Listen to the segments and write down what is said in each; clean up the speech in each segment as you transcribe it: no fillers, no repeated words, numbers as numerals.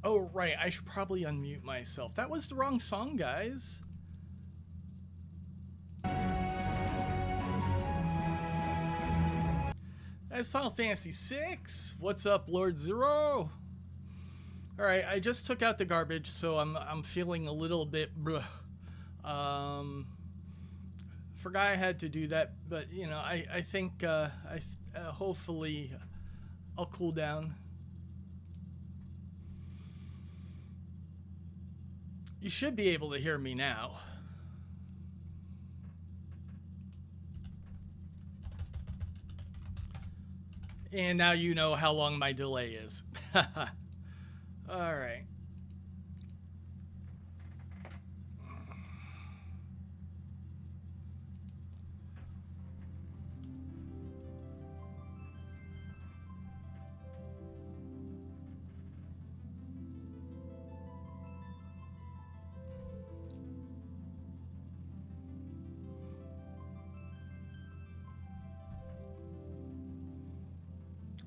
Oh, right. I should probably unmute myself. That was the wrong song, guys. That's Final Fantasy VI. What's up, Lord Zero? All right, I just took out the garbage, so I'm feeling a little bit bleh. Forgot I had to do that, but you know, I think hopefully I'll cool down. You should be able to hear me now. And now you know how long my delay is. All right.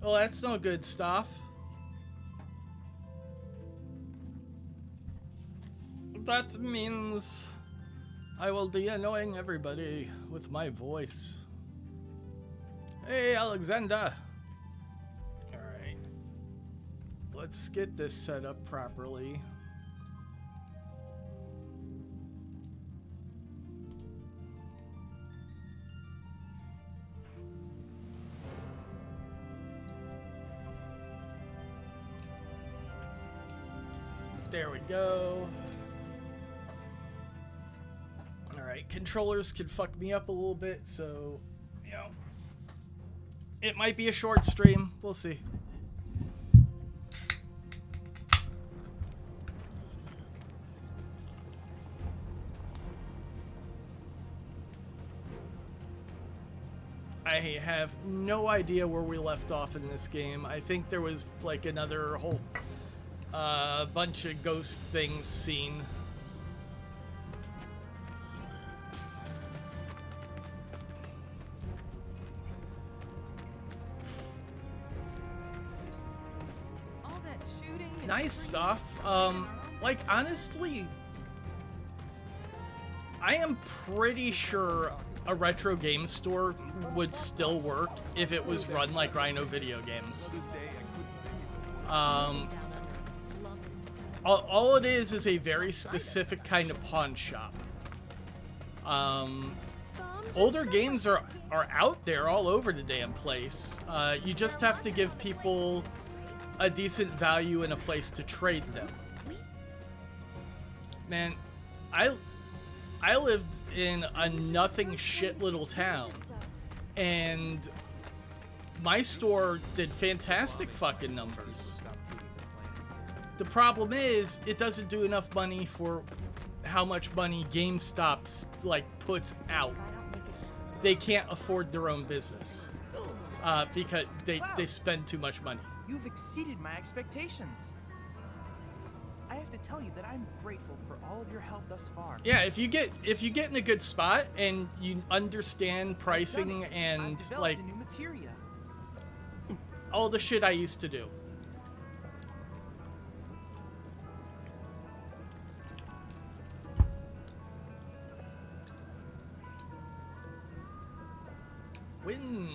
Well, that's no good stuff. That means I will be annoying everybody with my voice. Hey, Alexander. All right. Let's get this set up properly. There we go. Alright, controllers can fuck me up a little bit, so, you know, it might be a short stream. We'll see. I have no idea where we left off in this game. I think there was like another whole bunch of ghost things seen. All that shooting. Nice stuff. Like honestly, I am pretty sure a retro game store would still work if it was run like Rhino Video Games. All it is a very specific kind of pawn shop. Older games are out there all over the damn place. You just have to give people a decent value and a place to trade them. Man, I lived in a nothing shit little town, and my store did fantastic fucking numbers. The problem is, it doesn't do enough money for how much money GameStop's like puts out. They can't afford their own business because they spend too much money. You've exceeded my expectations. I have to tell you that I'm grateful for all of your help thus far. Yeah, if you get in a good spot and you understand pricing and like a new materia. all the shit I used to do. Wind.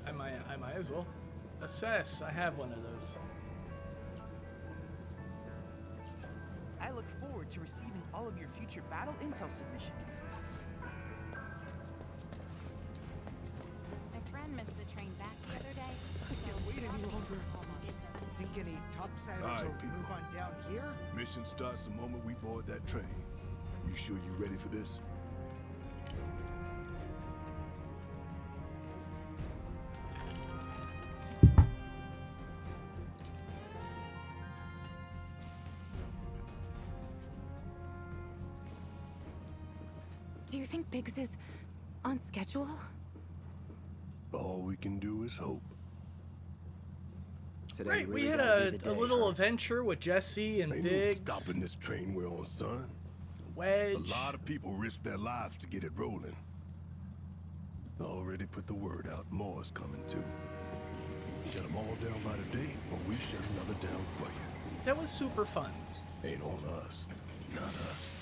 I might as well assess. I have one of those. I look forward to receiving all of your future battle intel submissions. My friend missed the train back the other day. Can't wait any longer. Think any topsiders All right, will people. move on down here? Mission starts the moment we board that train. You sure you ready for this? Do you think Biggs is on schedule? All we can do is hope. Today Right, we really had gotta be the a day, little huh? adventure with Jesse and Ain't no Biggs, stopping this train we're on, son. A Wedge. lot of people risk their lives to get it rolling. Already put the word out. More is coming too. Shut them all down by the day, or we shut another down for you. That was super fun. Ain't on us. Not us.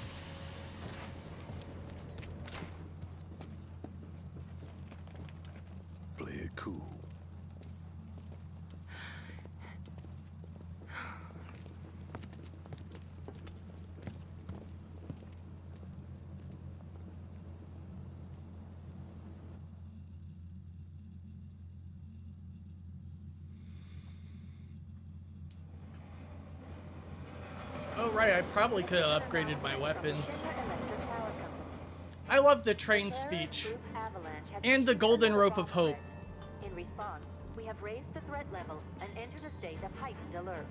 Play it cool. Oh, right, I probably could have upgraded my weapons. I love the train speech. And the golden rope of hope. In response, we have raised the threat level and entered a state of heightened alert.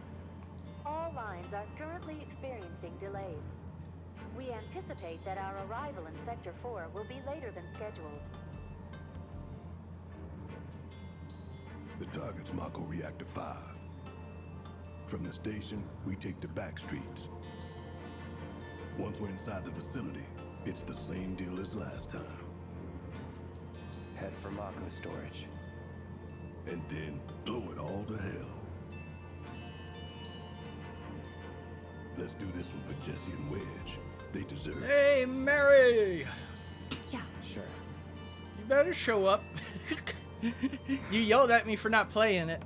All lines are currently experiencing delays. We anticipate that our arrival in Sector 4 will be later than scheduled. The target's Mako Reactor 5. From the station, we take the back streets. Once we're inside the facility, it's the same deal as last time. Head for Mako storage. And then blow it all to hell. Let's do this one for Jesse and Wedge. They deserve it. Hey, Mary! Yeah. Sure. You better show up. You yelled at me for not playing it.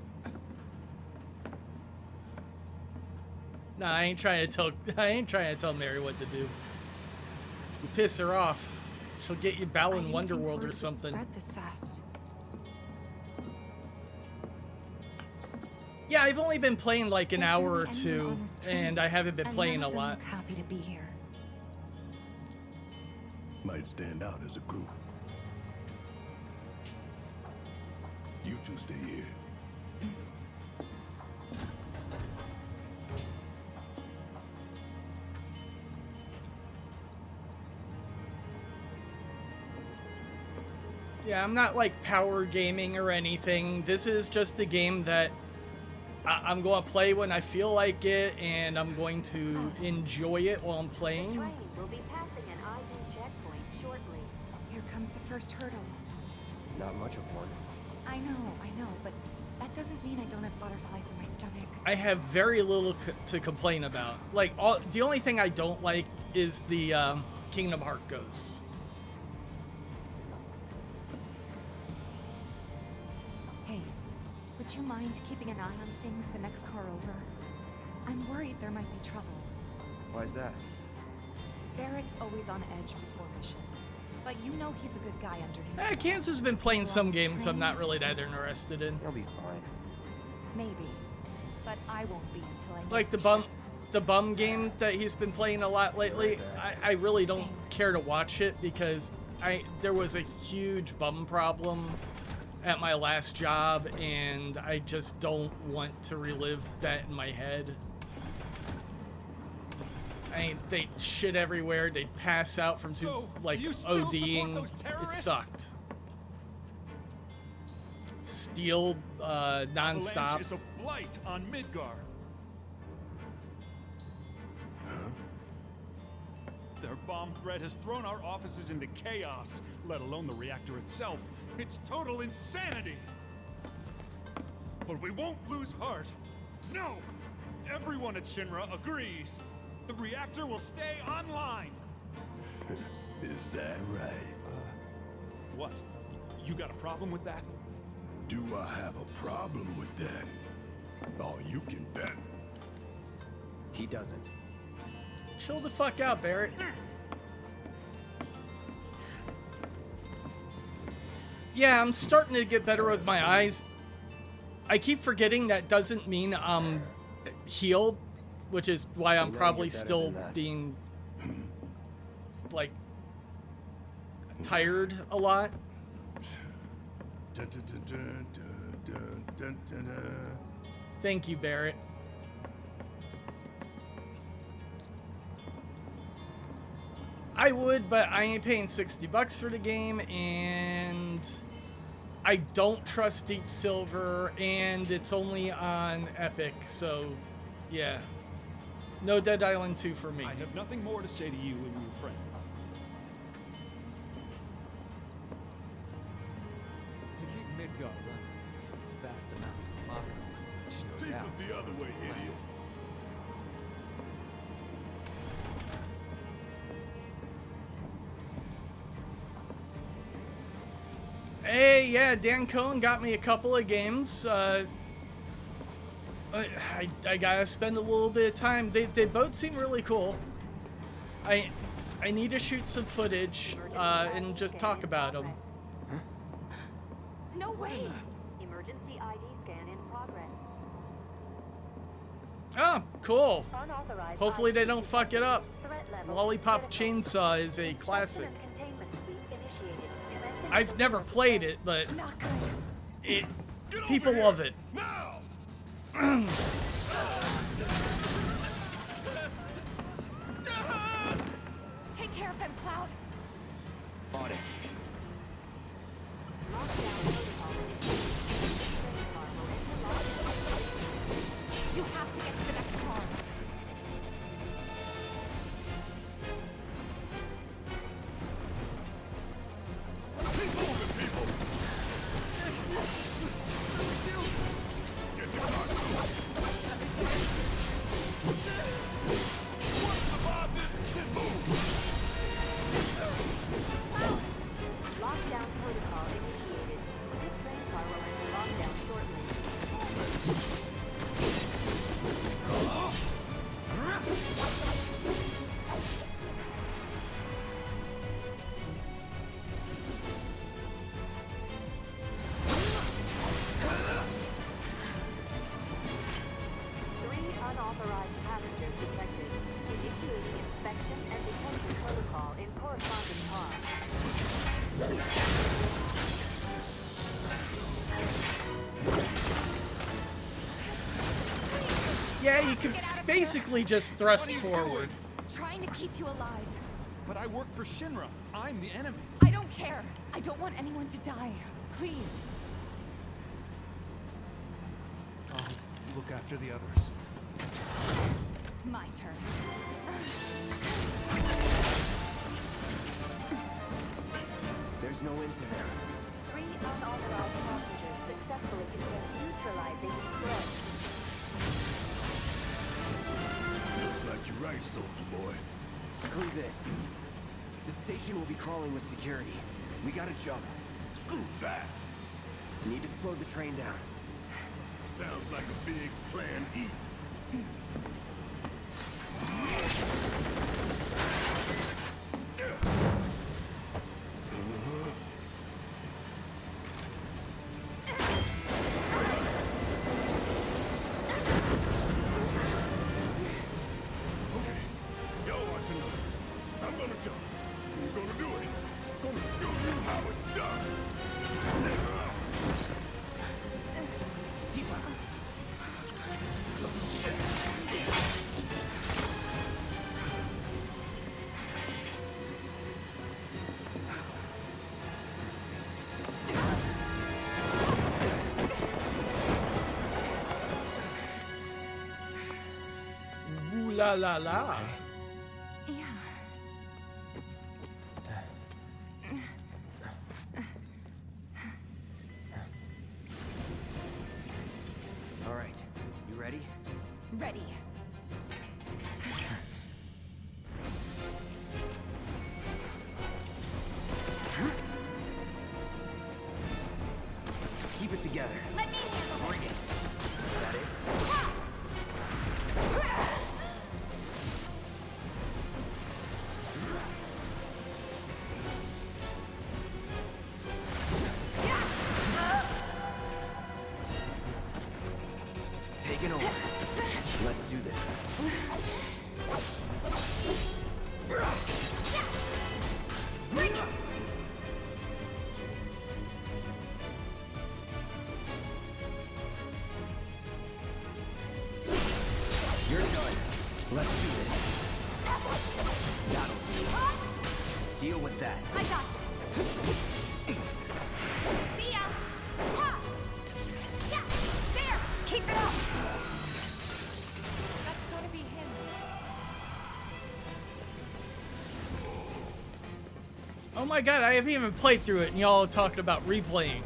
Nah, I ain't trying to tell Mary what to do. You piss her off, she'll get you Balan Wonderworld or something. Spread this fast. Yeah, I've only been playing like an hour or two, and I haven't been playing a lot. Look happy to be here. Might stand out as a group. You two stay here. Yeah, I'm not like power gaming or anything. This is just a game that I'm going to play when I feel like it, and I'm going to enjoy it while I'm The playing. train will be passing an ID checkpoint shortly. Here comes the first hurdle. Not much of one. I know, but that doesn't mean I don't have butterflies in my stomach. I have very little to complain about. Like, the only thing I don't like is the Kingdom Hearts ghosts. Hey, would you mind keeping an eye on things the next car over? I'm worried there might be trouble. Why's that? Barrett's always on edge before missions, but you know he's a good guy underneath. Kansas has been playing some games I'm not really that interested in. You'll be fine. Maybe, but I won't be until I know Like for the bum game that he's been playing a lot lately. I really don't care to watch it because there was a huge bum problem at my last job, and I just don't want to relive that in my head. They'd shit everywhere. They'd pass out from ODing. It sucked. Steal nonstop. Avalanche is a blight on Midgar. Their bomb threat has thrown our offices into chaos, let alone the reactor itself. It's total insanity. But we won't lose heart. No! Everyone at Shinra agrees. The reactor will stay online. Is that right? What? You got a problem with that? Do I have a problem with that? Oh, you can bet. He doesn't. Chill the fuck out, Barrett. Yeah, I'm starting to get better with my eyes. I keep forgetting that doesn't mean I'm healed, which is why I'm probably still being, like, tired a lot. Thank you, Barrett. I would, but I ain't paying $60 for the game, and I don't trust Deep Silver, and it's only on Epic, so yeah. No Dead Island 2 for me. I have nothing more to say to you and your friend. go, run. It's vast amounts of Mako. Which no Take doubt us the other way, idiot. Hey, yeah, Dan Cohen got me a couple of games. I gotta spend a little bit of time. They both seem really cool. I need to shoot some footage and just talk about them. No way! Emergency ID scan in progress. Oh, cool. Unauthorized Hopefully they ID don't fuck it up. threat level Lollipop critical. Chainsaw is a classic. Inspection and containment sweep initiated. Commencing I've never played it, but Not good. it Get over people here. love it. Now! Take care of them, Cloud. On it. You have to get to the next car. Keep moving, people! Get your car. Once survive this, then move! Lockdown protocol initiated. This train car will enter lockdown shortly. Three unauthorized passengers detected. Initiating inspection and detention protocol in corresponding car. Yeah, you can basically just thrust forward. Trying to keep you alive. But I work for Shinra. I'm the enemy. I don't care. I don't want anyone to die. Please. I'll look after the others. My turn. There's no end to them. Three unauthorized passengers successfully began neutralizing the threat. Looks like you're right, soldier boy. Screw this. The station will be crawling with security. We gotta jump. Screw that. Need to slow the train down. Sounds like a Biggs plan E. Okay, y'all watching up. I'm gonna jump. I'm gonna do it. Gonna show you how it's done. Tifa! Ooh la la la. Yeah. All right, you ready? Ready. Keep it together. Let me handle Bring it. That it? Taking over. Let's do this. Bring it! You're done. Let's do this. That'll do. Deal with that. I got this. See ya. Ta. Yeah. There. Keep it up. That's gotta be him. Oh my god, I haven't even played through it, and y'all are talking about replaying.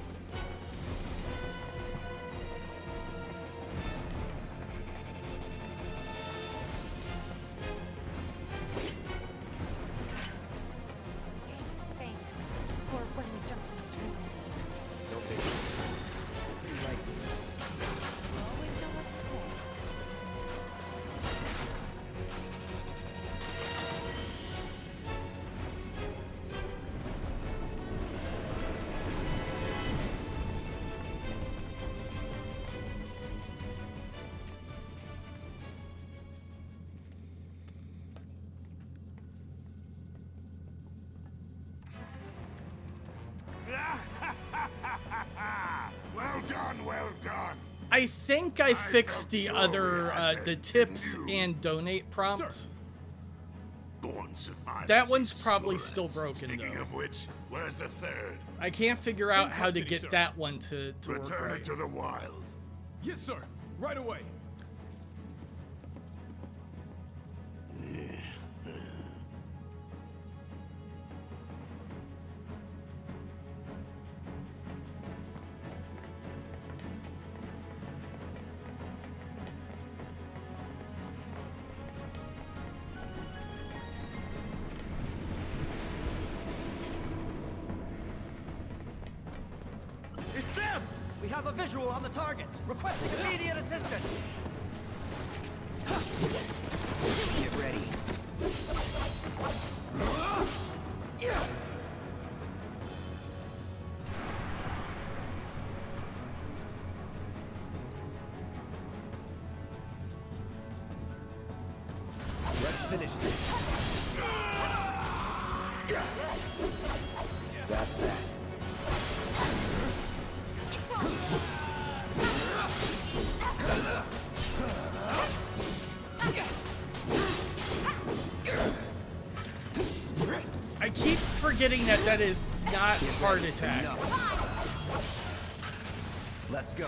I think I fixed the other, the tips and donate prompts. Born survivors That one's is probably Surats. still broken, Speaking though. of which, where's the third? I can't figure out how to custody, get sir. that one to work Return right. it to the wild. Yes, sir. Right away. It's them! We have a visual on the targets. Requesting immediate assistance. Get ready. Let's finish this. That's that. I keep forgetting that that is not heart attack. Let's go.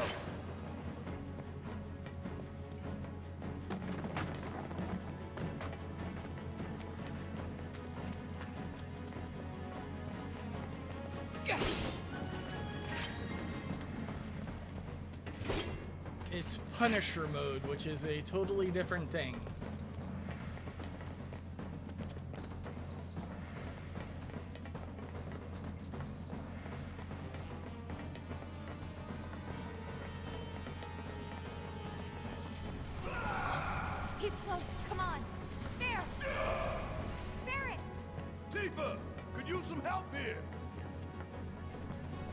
It's Punisher mode, which is a totally different thing. He's close. Come on. There. Barrett, Tifa, could use some help here.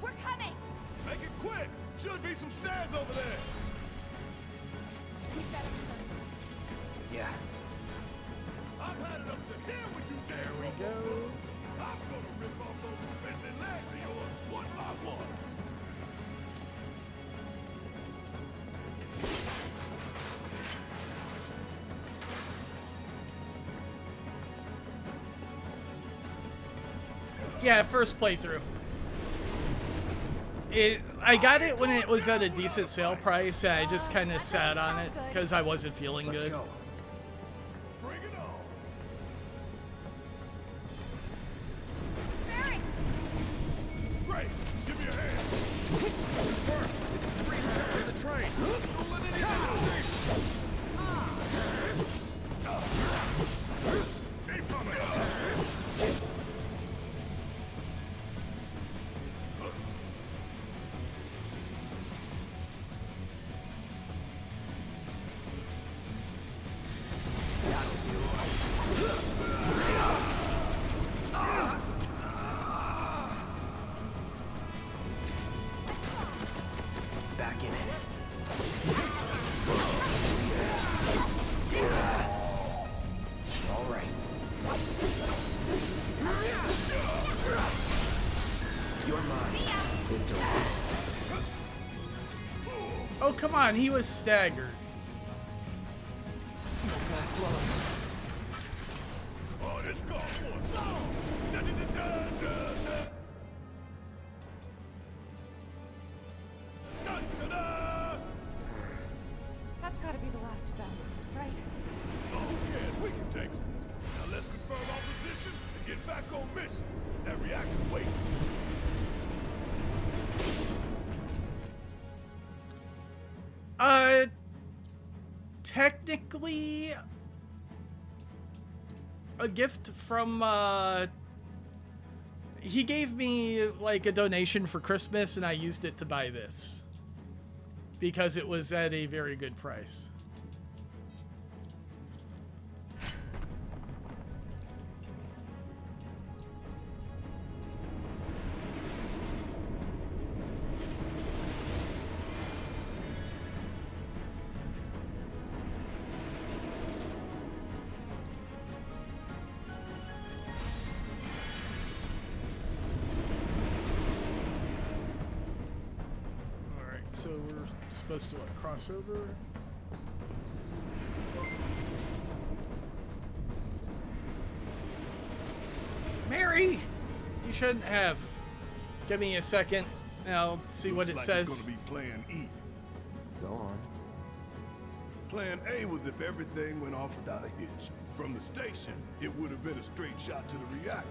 we're coming. Make it quick. Should be some stairs over there. We better Yeah. I've had it up to here with you, dare we Go. I'm gonna rip off those suspended legs of yours one by one. Yeah, first playthrough. I got it when it was at a decent sale price, and I just kind of sat on it because I wasn't feeling Let's good. go. Bring it on. Barrett. Great. Give me a hand. The train. Don't let any Keep coming. Back in it. All right. You're mine. It's over. Oh, come on, he was staggered. Oh, this calls for a song. Da, da, da, da, da. Da, da, da. That's gotta be the last of them, right? Oh, yeah, we can take them. Now let's confirm our position and get back on mission. That reactor's waiting. Technically, a gift from, he gave me, like, a donation for Christmas, and I used it to buy this. Because it was at a very good price. so we're supposed to, what, cross over? Mary! You shouldn't have. Give me a second, and I'll see what it says. It's gonna be Plan E. Go on. Plan A was if everything went off without a hitch. From the station, it would have been a straight shot to the reactor.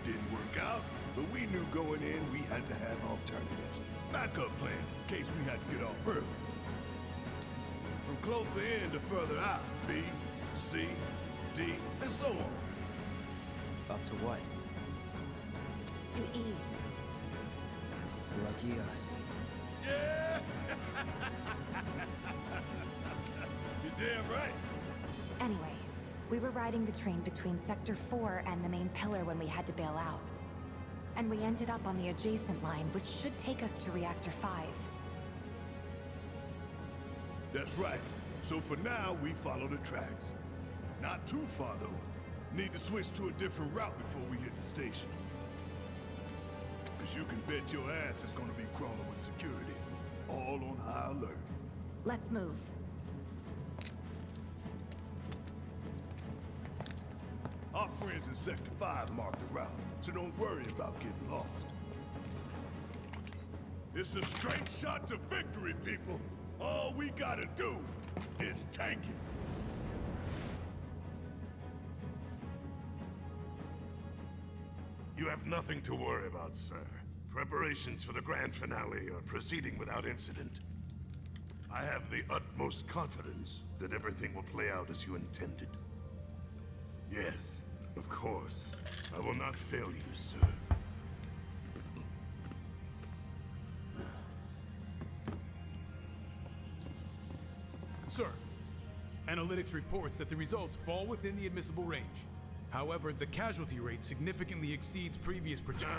Didn't work out, but we knew going in we had to have alternatives. Backup plans in case we had to get off early. From closer in to further out, B, C, D, and so on. Up to what? To E. Lucky us. Yeah! You're damn right. Anyway, we were riding the train between Sector 4 and the main pillar when we had to bail out. And we ended up on the adjacent line, which should take us to Reactor 5. That's right. So for now, we follow the tracks. Not too far, though. Need to switch to a different route before we hit the station. Because you can bet your ass it's gonna be crawling with security. All on high alert. Let's move. Our friends in Sector 5 marked the route, so don't worry about getting lost. It's a straight shot to victory, people. All we gotta do is tank it. You have nothing to worry about, sir. Preparations for the grand finale are proceeding without incident. I have the utmost confidence that everything will play out as you intended. Yes, of course. I will not fail you, sir. Sir, analytics reports that the results fall within the admissible range. However, the casualty rate significantly exceeds previous projections.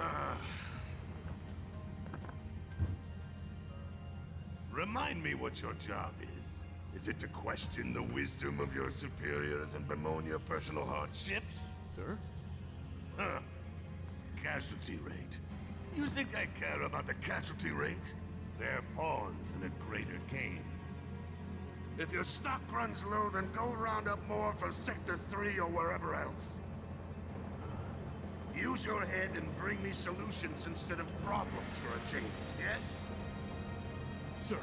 Remind me what your job is. Is it to question the wisdom of your superiors and bemoan your personal hardships? Sir? Huh. Casualty rate. You think I care about the casualty rate? They're pawns in a greater game. If your stock runs low, then go round up more from Sector 3 or wherever else. Use your head and bring me solutions instead of problems for a change, yes? Sir.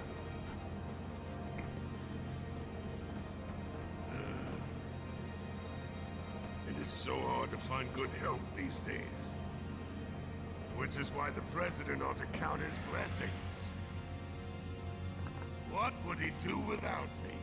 It is so hard to find good help these days. Which is why the President ought to count his blessings. What would he do without me?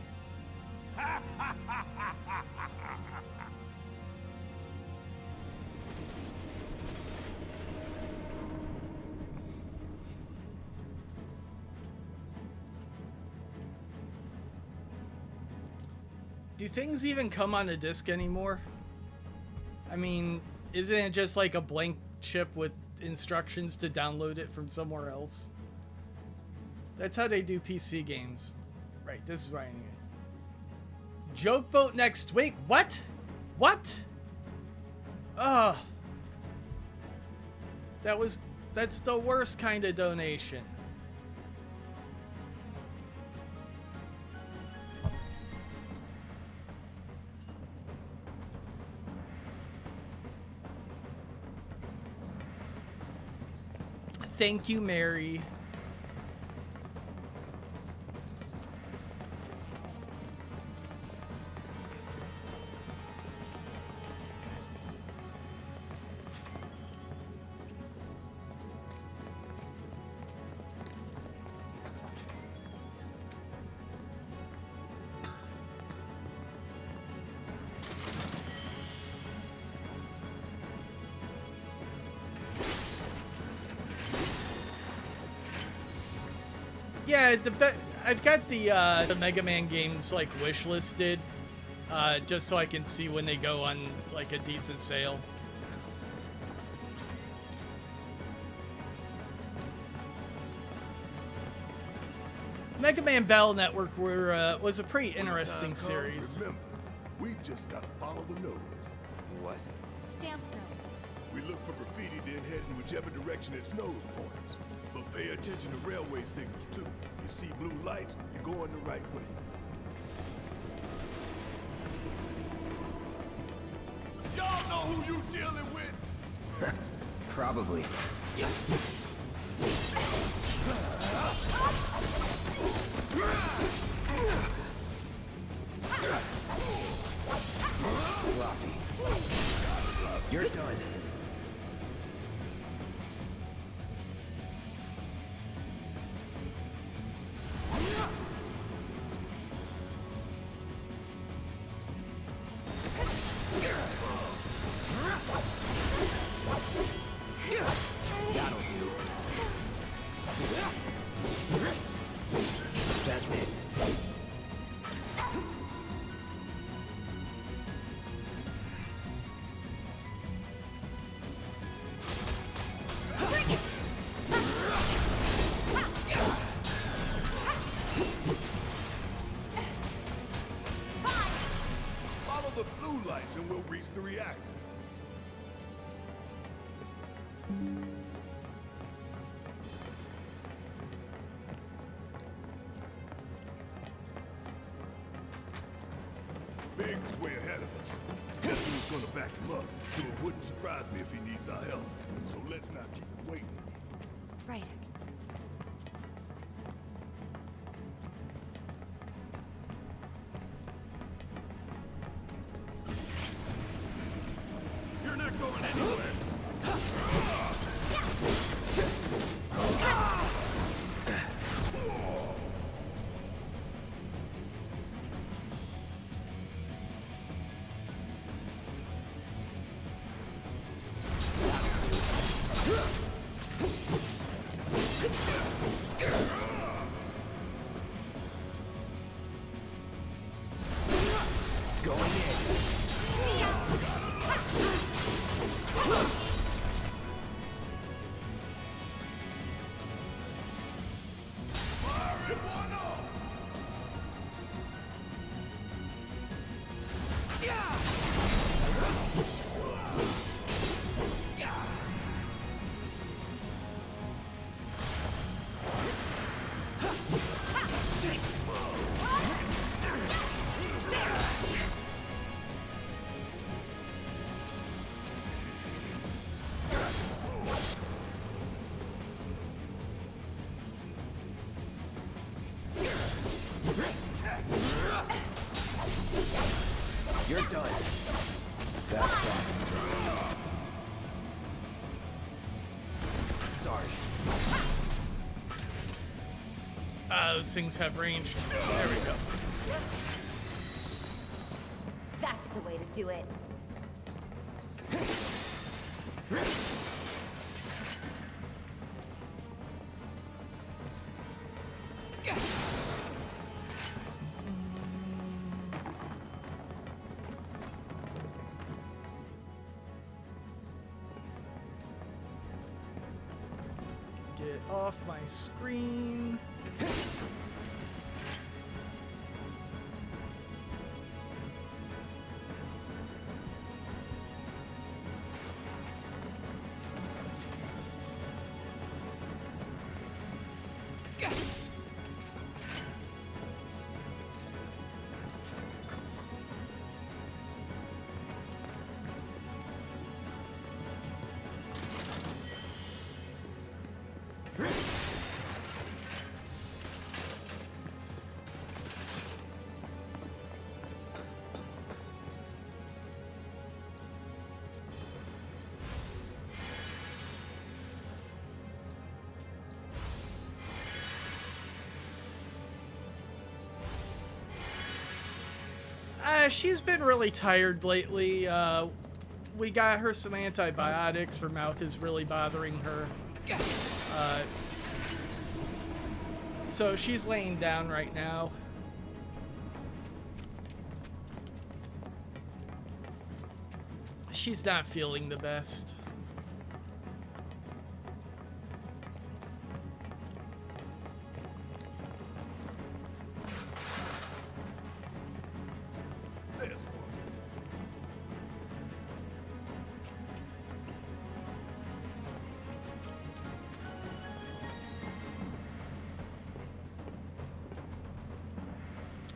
Do things even come on a disc anymore? I mean, isn't it just like a blank chip with instructions to download it from somewhere else? That's how they do PC games. Right, this is right here. Joke boat next week. What? What? Ugh. That's the worst kind of donation. Thank you, Mary. Yeah, I've got the Mega Man games like wishlisted, just so I can see when they go on like a decent sale. Mega Man Battle Network was a pretty interesting series. Remember, we just gotta follow the nose. What? Stamps knows. We look for graffiti, then head in whichever direction its nose points. But pay attention to railway signals, too. You see blue lights, you're going the right way. Y'all know who you dealing with? Probably. Sloppy. You're done. That'll do. That's it. Follow the blue lights and we'll reach the reactor. Biggs is way ahead of us. Jefferson is gonna back him up, so it wouldn't surprise me if he needs our help. So let's not keep him waiting. Right. You're not going anywhere. Going in. You're done. That's fine. Sorry. Those things have range. There we go. That's the way to do it. Get off my screen. She's been really tired lately. We got her some antibiotics. Her mouth is really bothering her. So she's laying down right now. She's not feeling the best. There's one.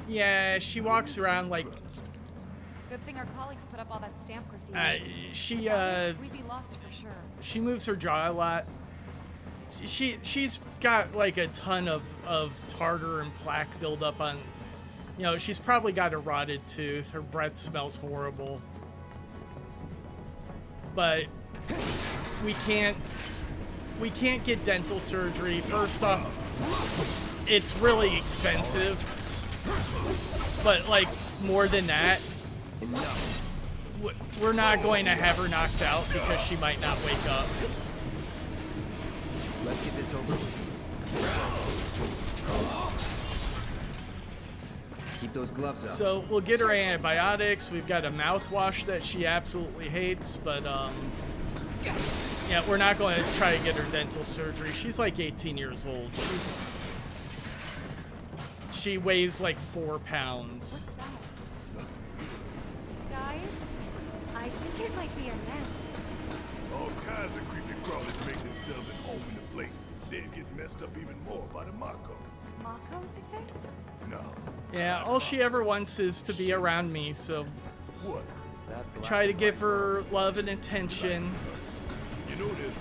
Yeah, she walks around like Good thing our colleagues put up all that stamp graffiti. we'd be lost for sure. She moves her jaw a lot. She's got like a ton of tartar and plaque buildup on, you know, she's probably got a rotted tooth. Her breath smells horrible. But we can't get dental surgery. First off, it's really expensive. But like more than that, we're not going to have her knocked out because she might not wake up. Let's get this over with. Keep those gloves up. So we'll get her antibiotics. We've got a mouthwash that she absolutely hates, but yeah, we're not going to try to get her dental surgery. She's like 18 years old. She weighs like 4 pounds. Guys, I think it might be a nest. All kinds of creepy crawlers make themselves at home in the plate. They'd get messed up even more by the Mako. Mako did this? No. Yeah, all she ever wants is to be around me, so What? I try to give her love and attention. You know there's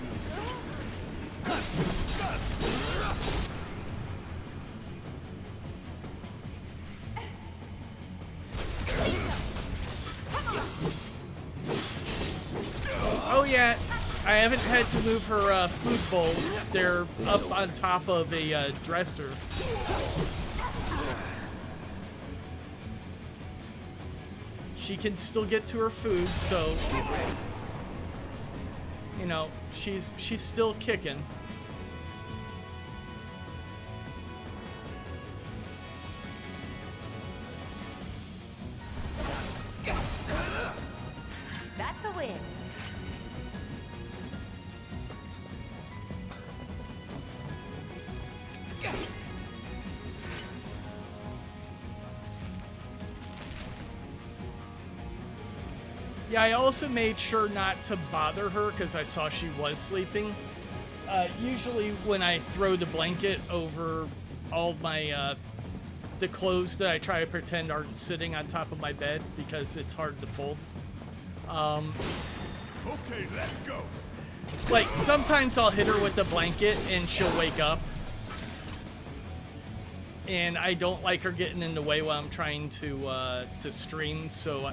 Oh yeah, I haven't had to move her food bowls. They're up on top of a dresser. She can still get to her food, so you know, she's still kicking. That's a win. Yeah, I also made sure not to bother her because I saw she was sleeping. Usually when I throw the blanket over all my the clothes that I try to pretend aren't sitting on top of my bed because it's hard to fold. Okay, let's go. Like sometimes I'll hit her with the blanket and she'll wake up. And I don't like her getting in the way while I'm trying to stream, so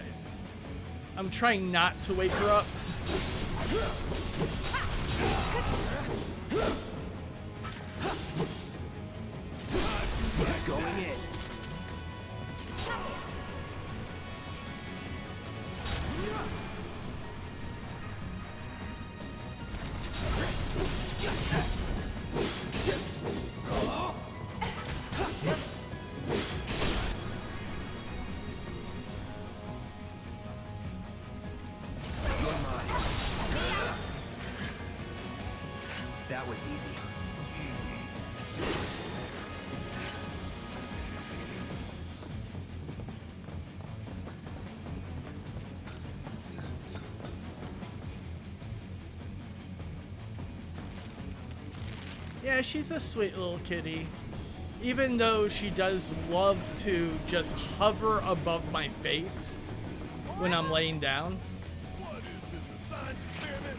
I'm trying not to wake her up. Going in. That was easy. Yeah, she's a sweet little kitty. Even though she does love to just hover above my face when I'm laying down. What is this, a science experiment?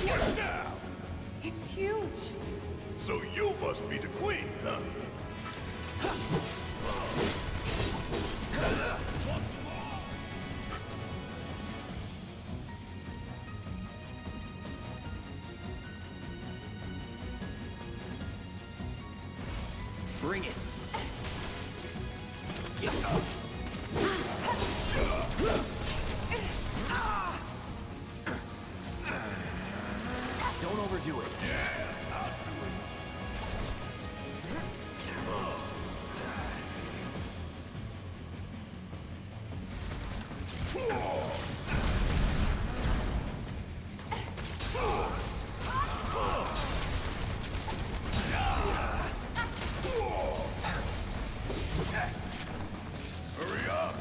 What now? It's huge. So you must be the queen, huh? Bring it. Don't overdo it. Yeah, I'll do it. Hurry up!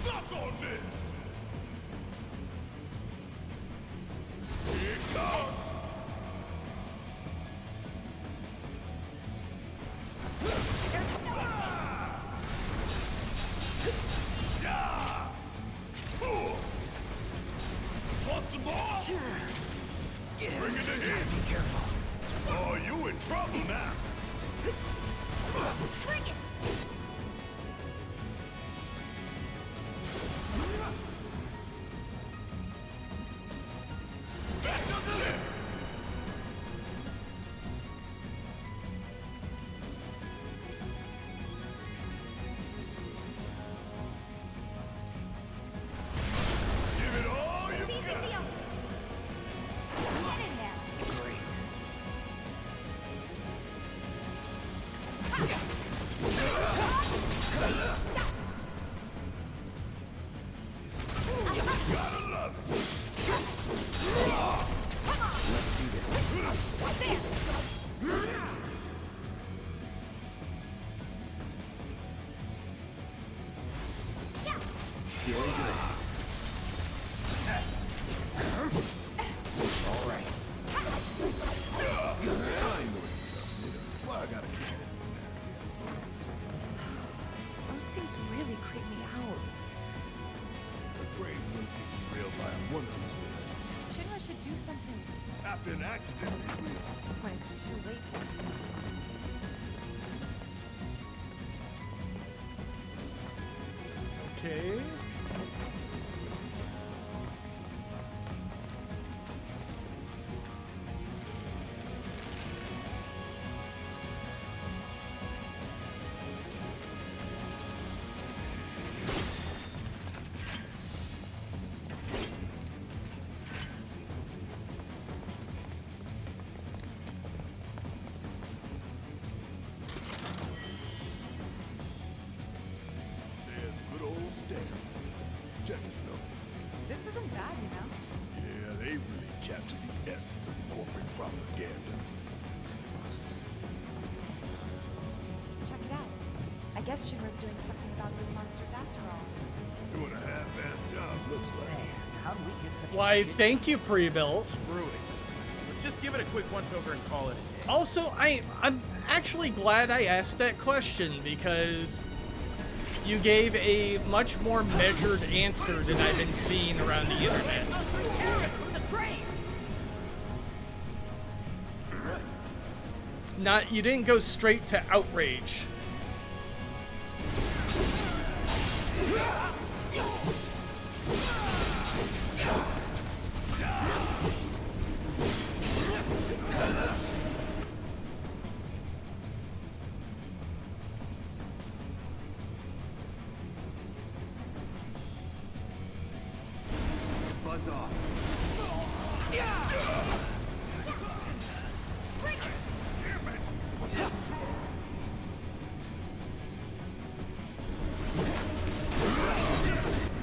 Suck on this! Here it comes! Want some more? Bring it to him! Be careful. Oh, you in trouble now! Bring it! Back up the lift! Give it all you Seizing got! the opening. Get in there. Great. Gotta love it! Let's do this. Feeling good. All right. I ain't no stuff, nigga. Why I gotta get in this nasty ass mode? Those things really creep me out. The train's gonna get derailed by one of these minutes. Shinra should do something After an accident, they will. when it's too late. Okay. There's good old Steph. Jefferson. This isn't bad, you know? Yeah, they really captured the essence of corporate propaganda. Check it out. I guess Shinra's doing something about those monsters after all. Doing a half-assed job, looks like. Man, how did we get such Why, a shit- thank you, pre-built. Screw it. Let's just give it a quick once-over and call it a day. Also, I'm actually glad I asked that question because you gave a much more measured answer than I've been seeing around the internet. Terrorists from the train! Not, you didn't go straight to outrage. Buzz off.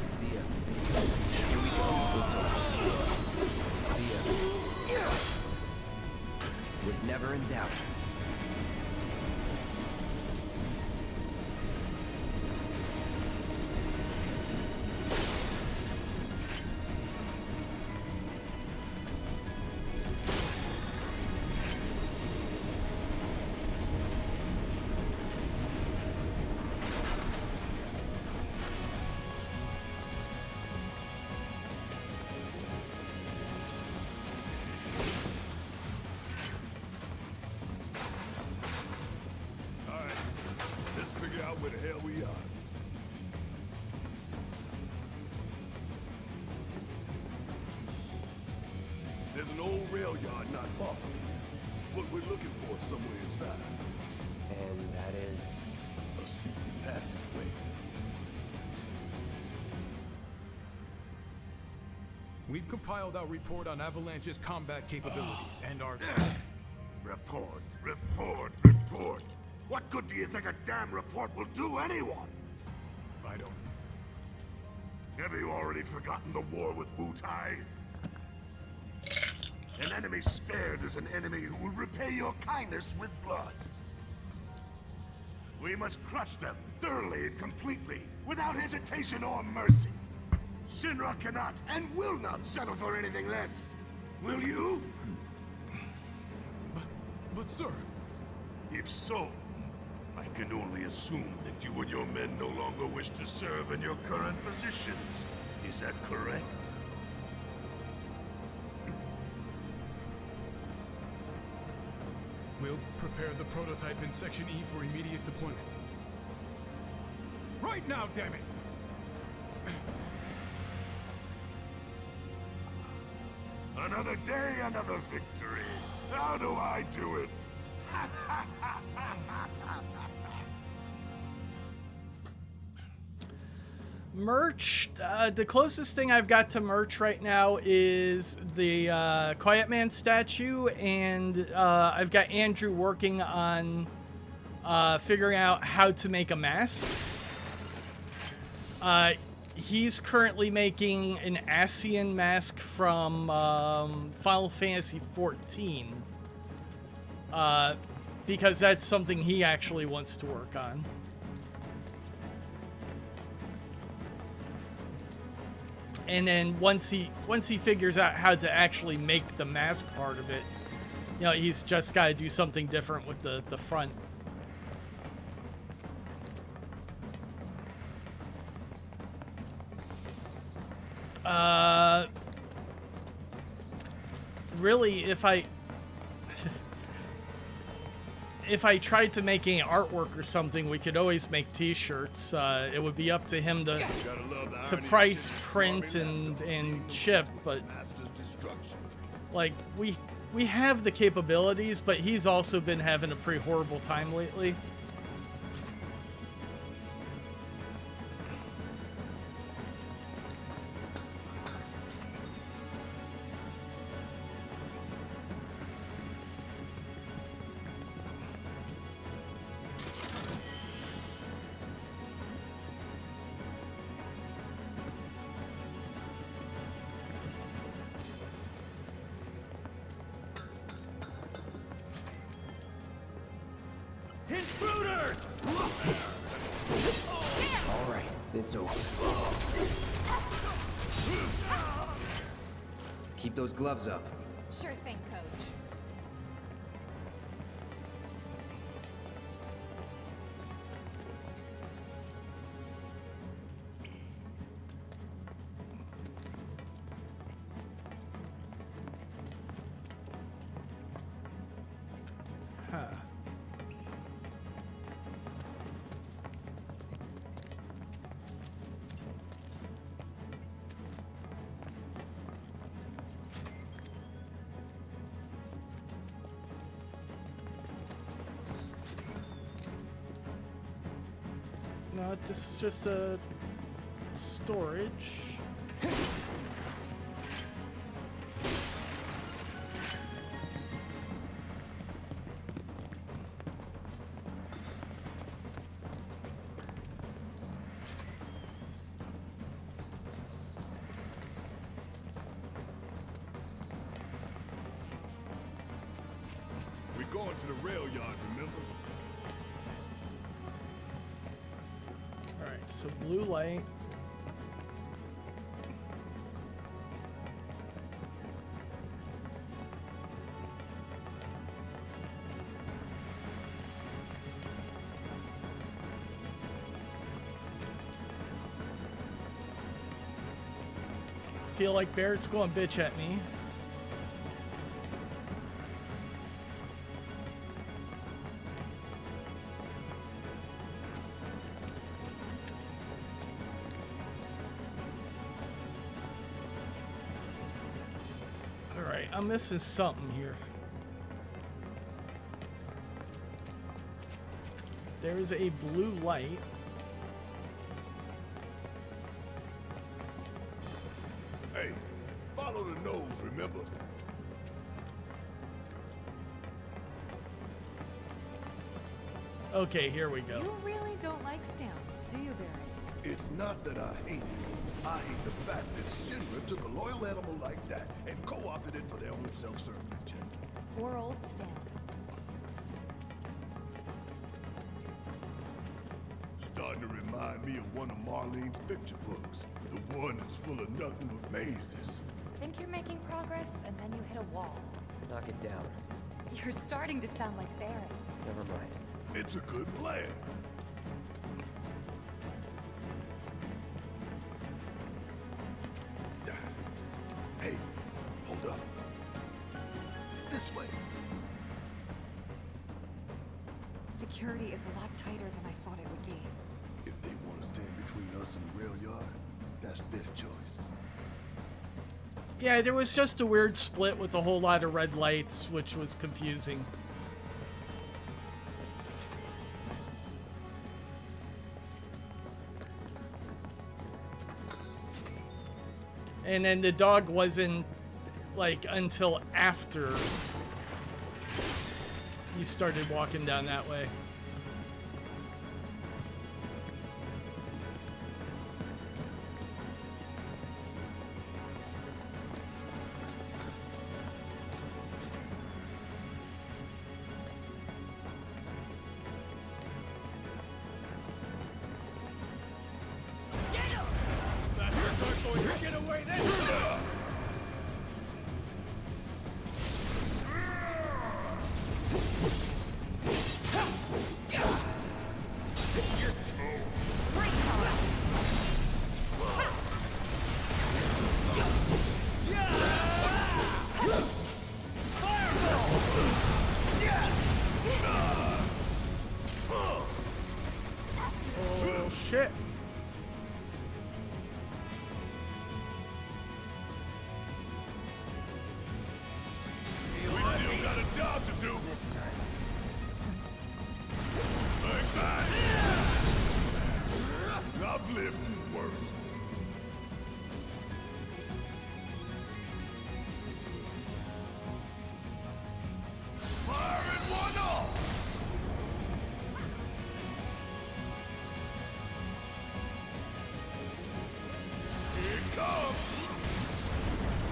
See ya. Here we go. Boots off. See ya. Was never in doubt. All right, let's figure out where the hell we are. There's an old rail yard not far from here. What we're looking for is somewhere inside. And that is... A secret passageway. We've compiled our report on Avalanche's combat capabilities and our... Report, report, report. What good do you think a damn report will do anyone? I don't... Have you already forgotten the war with Wu-Tai? An enemy spared is an enemy who will repay your kindness with blood. We must crush them thoroughly and completely, without hesitation or mercy. Shinra cannot and will not settle for anything less. Will you? But sir... If so, I can only assume that you and your men no longer wish to serve in your current positions. Is that correct? We'll prepare the prototype in Section E for immediate deployment. Right now, damn it! Another day, another victory. How do I do it? Merch, the closest thing I've got to merch right now is the Quiet Man statue, and I've got Andrew working on figuring out how to make a mask. He's currently making an Asian mask from Final Fantasy XIV, because that's something he actually wants to work on. And then once he figures out how to actually make the mask part of it, you know, he's just got to do something different with the front. Really, if I tried to make any artwork or something, we could always make t-shirts. It would be up to him to price, print, and ship, but like we have the capabilities, but he's also been having a pretty horrible time lately. Intruders! All right, it's over. Keep those gloves up. Sure thing, Coach. Huh. No, this is just a storage. We're going to the rail yard, remember? Alright, so blue light. Feel like Barrett's going bitch at me. Alright, I'm missing something here. There's a blue light. Hey, follow the nose, remember? Okay, here we go. You really don't like Stamp, do you, Barry? It's not that I hate it. I hate the fact that Shinra took a loyal animal like that and co-opted it for their own self-serving agenda. Poor old Stamp. Starting to remind me of one of Marlene's picture books. The one that's full of nothing but mazes. Think you're making progress, and then you hit a wall. Knock it down. You're starting to sound like Barret. Never mind. It's a good plan. Hey, hold up. This way. Security is a lot tighter than I thought it would be. If they want to stand between us and the rail yard, that's their choice. Yeah, there was just a weird split with a whole lot of red lights, which was confusing. And then the dog wasn't, like, until after you started walking down that way. Shit. We still got a job to do. Like that. I've lived worse. Firing one off. Here it comes.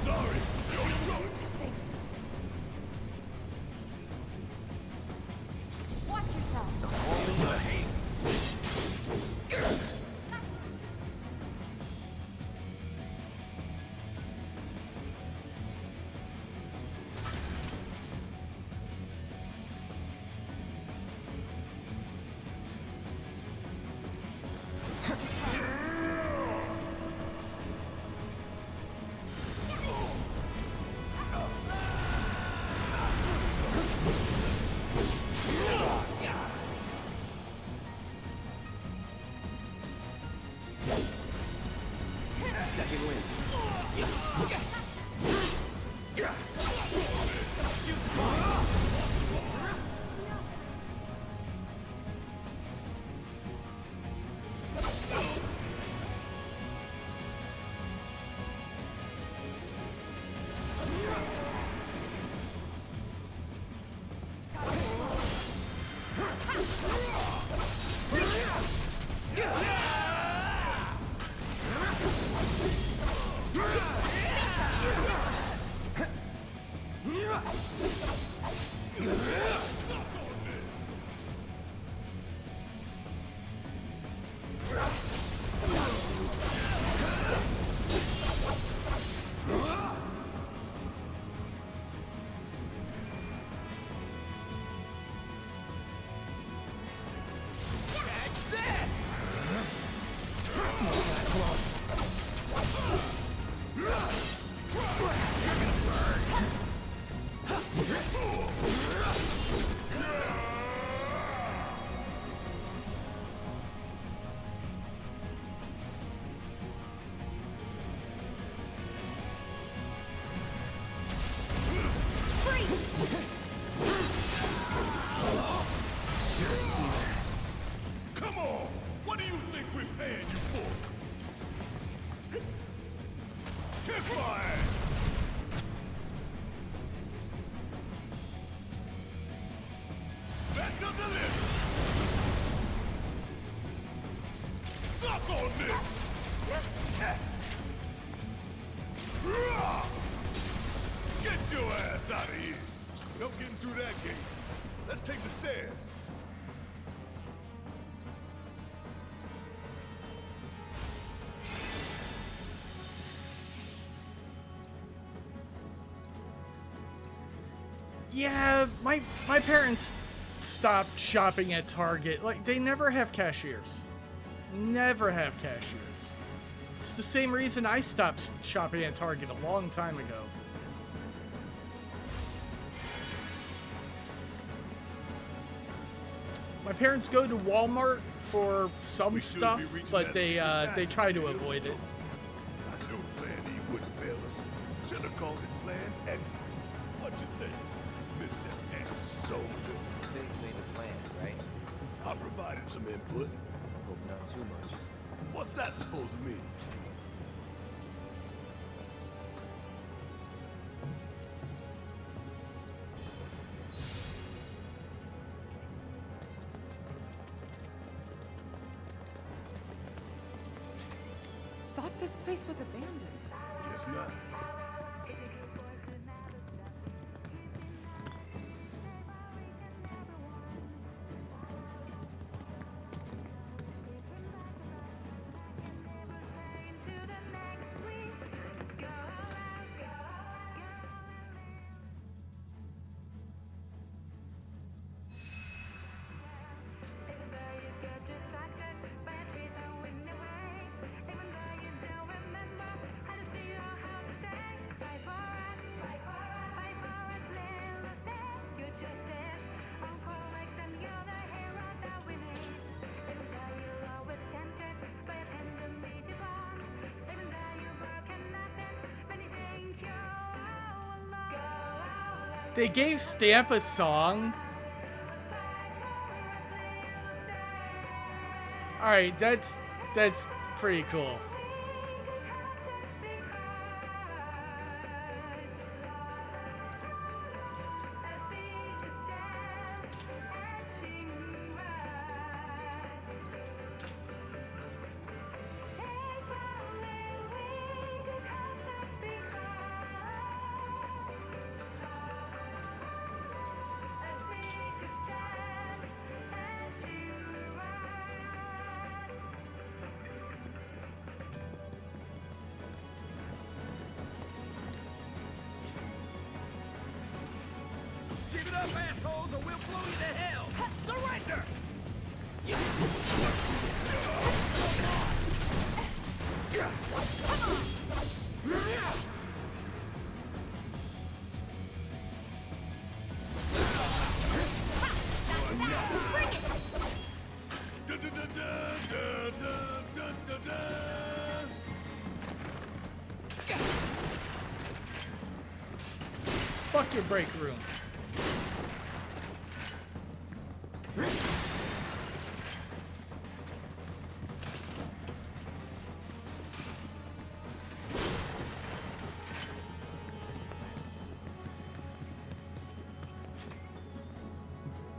Sorry, you're Do something. Watch yourself. Second wind. Come on! What do you think we're paying you for? Kick my ass! That's a delivery! Suck on this! Get your ass out of here! No getting through that gate. Let's take the stairs. Yeah, my parents stopped shopping at Target. Like, they never have cashiers. Never have cashiers. It's the same reason I stopped shopping at Target a long time ago. My parents go to Walmart for some stuff, but they try to avoid it. I knew Plan E wouldn't fail us. Should have called it Plan Excellent. What you think, Mr. Ex-Soldier? Basically the plan, right? I provided some input. Hope not too much. What's that supposed to mean? Thought this place was abandoned. Guess not. They gave Stamp a song. Alright, that's pretty cool. Give it up, assholes, or we'll blow you to hell! Surrender! Fuck your break room.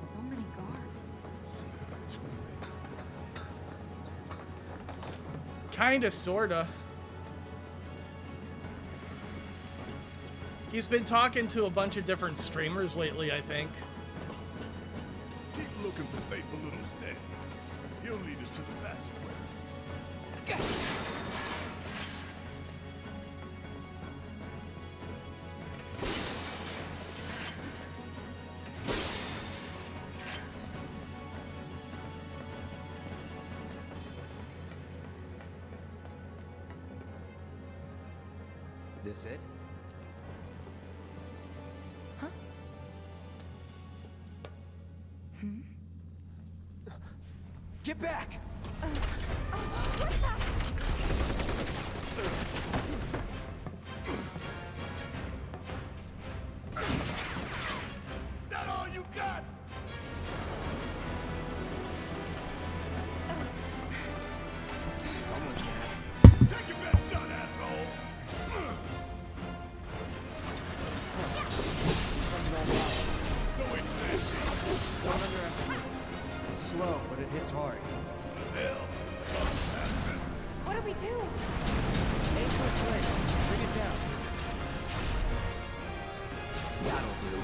So many guards. Kinda, sorta. He's been talking to a bunch of different streamers lately, I think. Keep looking for faithful little Stan. He'll lead us to the passageway. This it? Get back! That all you got? Someone's mad. Take your best shot, asshole! Something's all wrong. So it's Don't underestimate it. It's slow, but it hits hard. hell. What do we do? Aim for its legs. Bring it down. That'll do.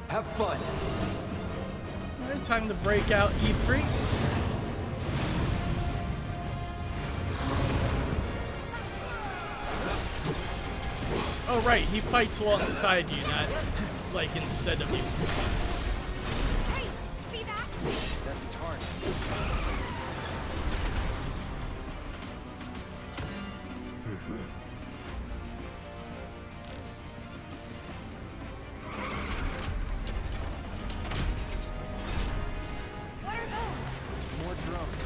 Have fun. Alright, time to break out E3. Oh right, he fights alongside you, not like instead of you. Hey, see that? That's its heart. What are those? More drums.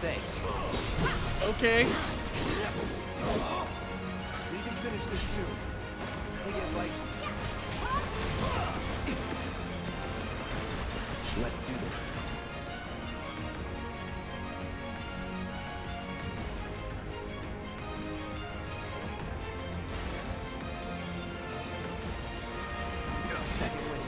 Thanks. Okay. Need to finish this soon. I think it likes me. Let's do this. Second wave.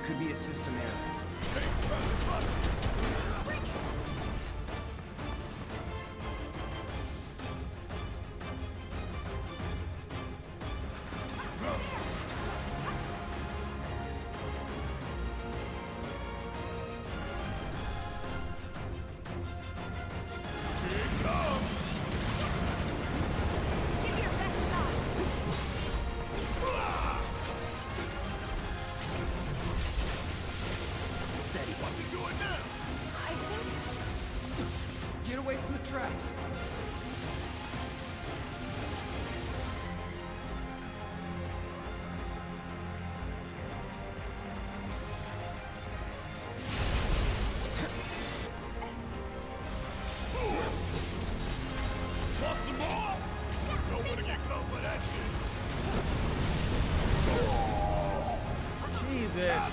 Could be a system error. Get away from the tracks. Want some more? Nobody get close with that shit. Jesus.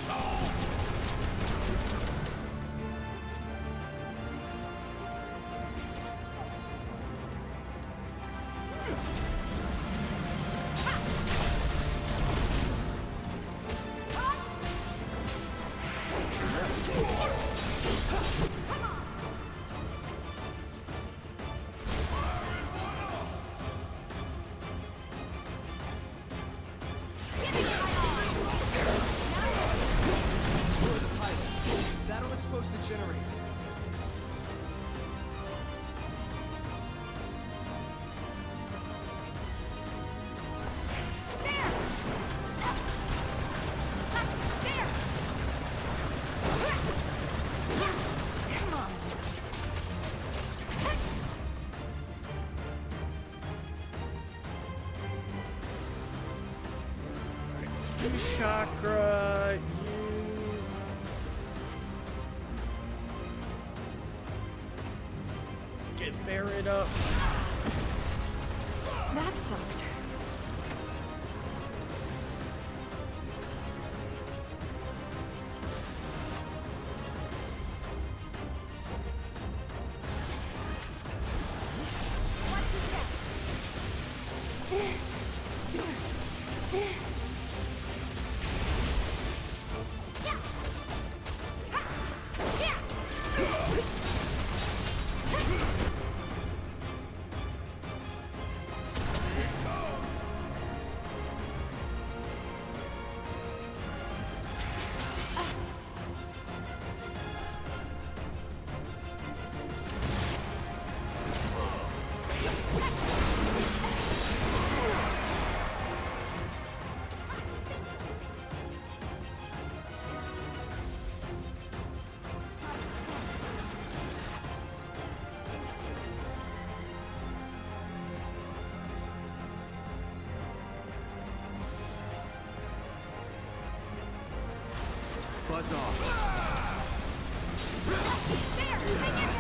That'll expose the generator. Chakra. Get buried up. That sucked. Buzz off. There! Hang in there!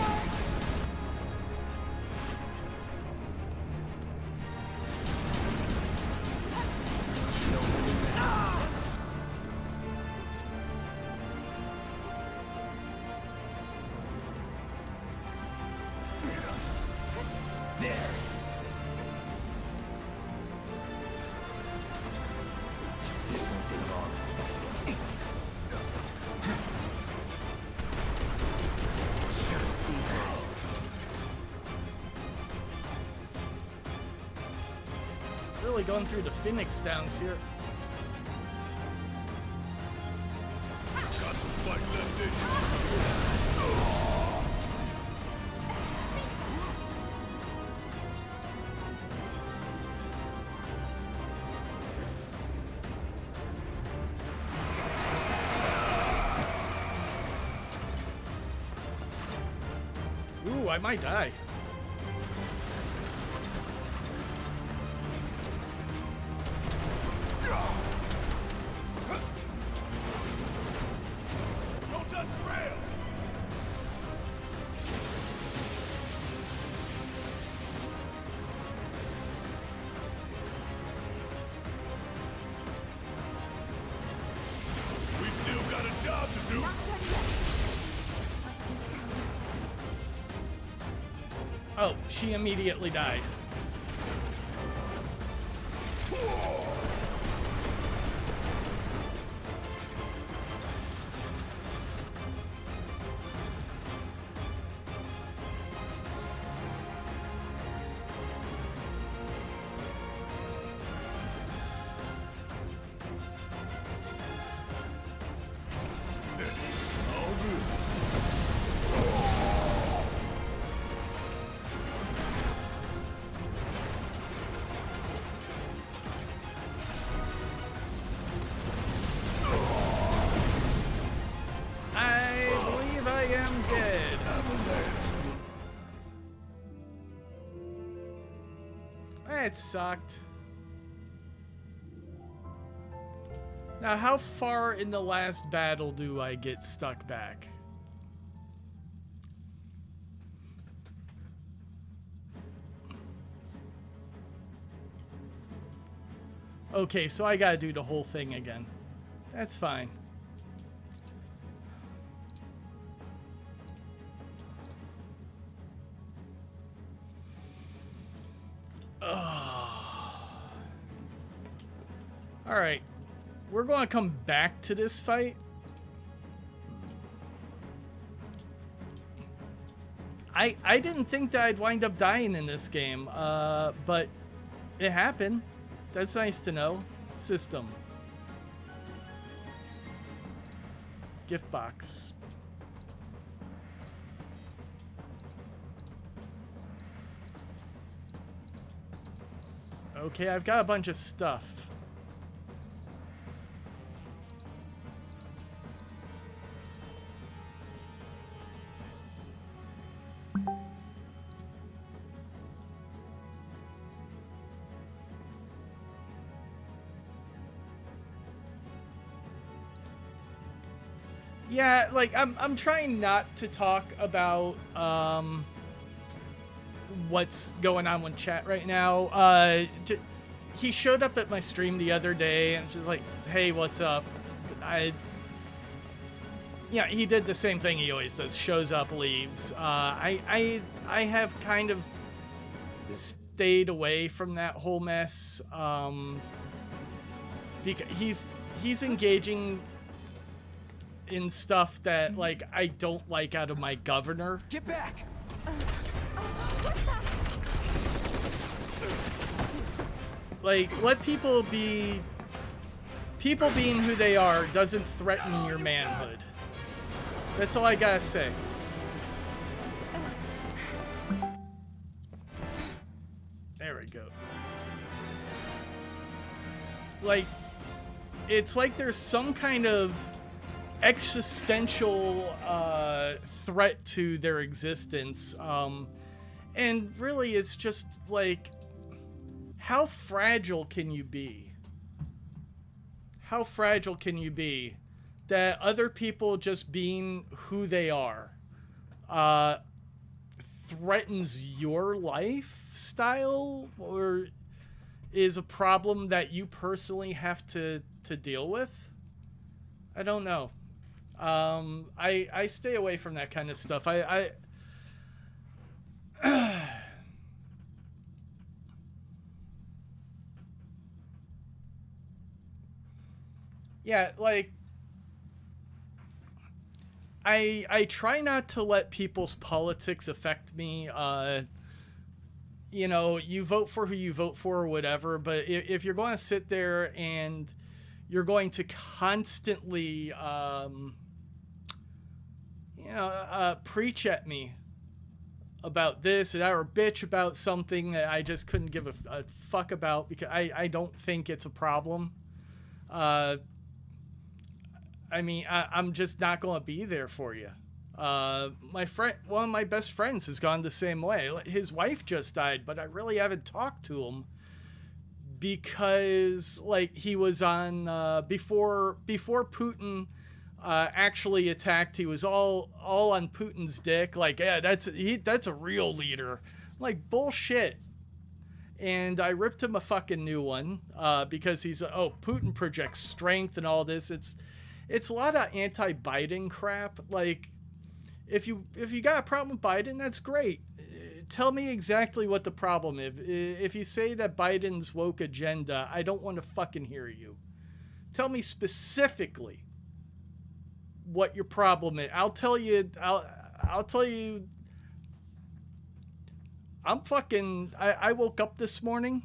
There. This won't take long. Should have seen that. Really going through the Phoenix Downs here. Got some fight left in Ooh, I might die. Don't touch the rail! We still got a job to do. Oh, she immediately died. All good. I believe I am dead. That sucked. Now, how far in the last battle do I get stuck back? Okay, so I gotta do the whole thing again. That's fine. Alright. We're going to come back to this fight. I didn't think that I'd wind up dying in this game, but it happened. That's nice to know. System. Gift box. Okay, I've got a bunch of stuff. Yeah, like I'm trying not to talk about what's going on with chat right now. He showed up at my stream the other day and just like, "Hey, what's up?" Yeah, he did the same thing he always does. Shows up, leaves. I have kind of stayed away from that whole mess because he's engaging in stuff that like I don't like out of my governor. Get back! Like, let people be... People being who they are doesn't threaten your manhood. That's all I gotta say. There we go. Like, it's like there's some kind of existential threat to their existence. And really, it's just like, how fragile can you be? How fragile can you be that other people just being who they are threatens your lifestyle or is a problem that you personally have to deal with. I don't know. I stay away from that kind of stuff. I yeah, like I try not to let people's politics affect me. You know, you vote for who you vote for or whatever, but if you're going to sit there and you're going to constantly, preach at me about this and that, or bitch about something that I just couldn't give a fuck about because I don't think it's a problem. I mean, I'm just not going to be there for you. My friend, one of my best friends has gone the same way. His wife just died, but I really haven't talked to him because, like, he was on before Putin actually attacked. He was all on Putin's dick. Like, yeah, that's a real leader. Like, bullshit. And I ripped him a fucking new one because he's Putin projects strength and all this. It's a lot of anti-Biden crap. Like, if you got a problem with Biden, that's great. Tell me exactly what the problem is. If you say that Biden's woke agenda, I don't want to fucking hear you. Tell me specifically what your problem is. I'll tell you. I woke up this morning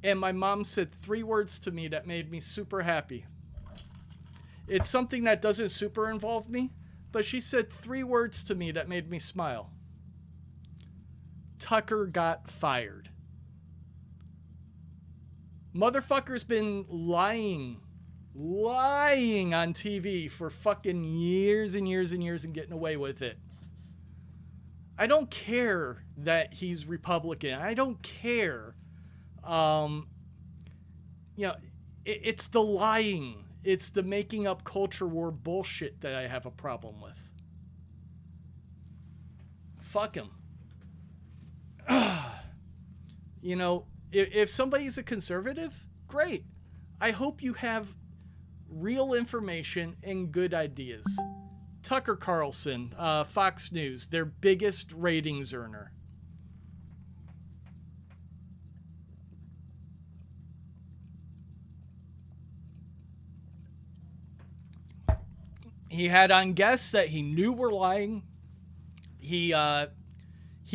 and my mom said 3 words to me that made me super happy. It's something that doesn't super involve me, but she said 3 words to me that made me smile. Tucker got fired. Motherfucker's been lying on TV for fucking years and years and years and getting away with it. I don't care that he's Republican. I don't care. It's the lying. It's the making up culture war bullshit that I have a problem with. Fuck him. You know, if somebody's a conservative, great. I hope you have real information and good ideas. Tucker Carlson, Fox News, their biggest ratings earner. He had on guests that he knew were lying. He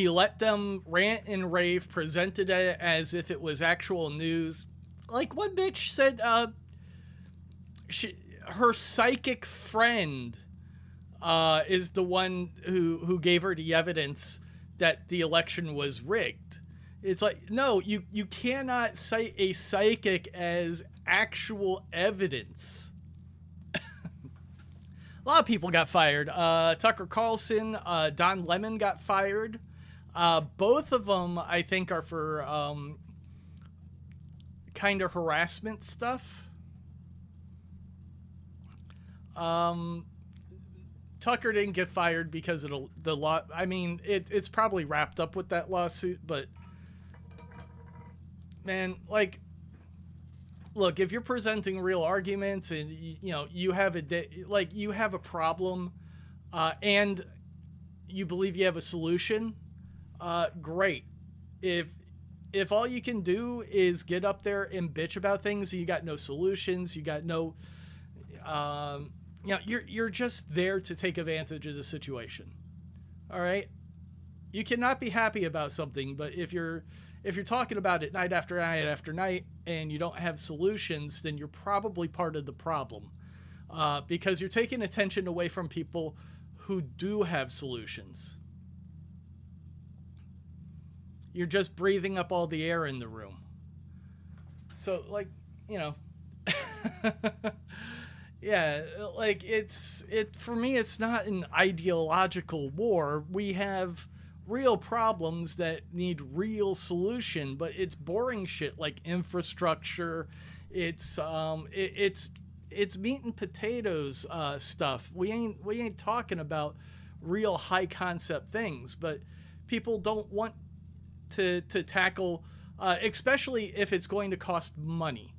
let them rant and rave, presented it as if it was actual news. Like one bitch said, her psychic friend is the one who gave her the evidence that the election was rigged. It's like, no, you cannot cite a psychic as actual evidence. A lot of people got fired. Tucker Carlson, Don Lemon got fired. Both of them, I think, are for kind of harassment stuff. Tucker didn't get fired because of the law. I mean, it's probably wrapped up with that lawsuit, but man, like, look, if you're presenting real arguments and you have a problem, and you believe you have a solution, great. If all you can do is get up there and bitch about things, and you got no solutions, you got no, you're just there to take advantage of the situation. All right, you cannot be happy about something, but if you're talking about it night after night after night and you don't have solutions, then you're probably part of the problem, because you're taking attention away from people who do have solutions. You're just breathing up all the air in the room. So, like, yeah, like for me, it's not an ideological war. We have real problems that need real solution, but it's boring shit like infrastructure. It's it's meat and potatoes stuff. We ain't talking about real high concept things, but people don't want to tackle, especially if it's going to cost money.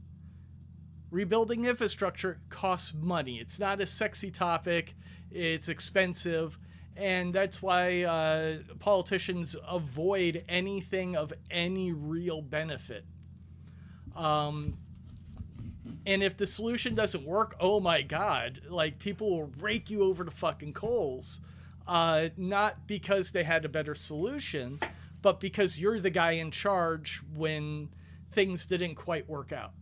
Rebuilding infrastructure costs money. It's not a sexy topic. It's expensive. And that's why politicians avoid anything of any real benefit. And if the solution doesn't work, oh my God, like people will rake you over the fucking coals. Not because they had a better solution, but because you're the guy in charge when things didn't quite work out.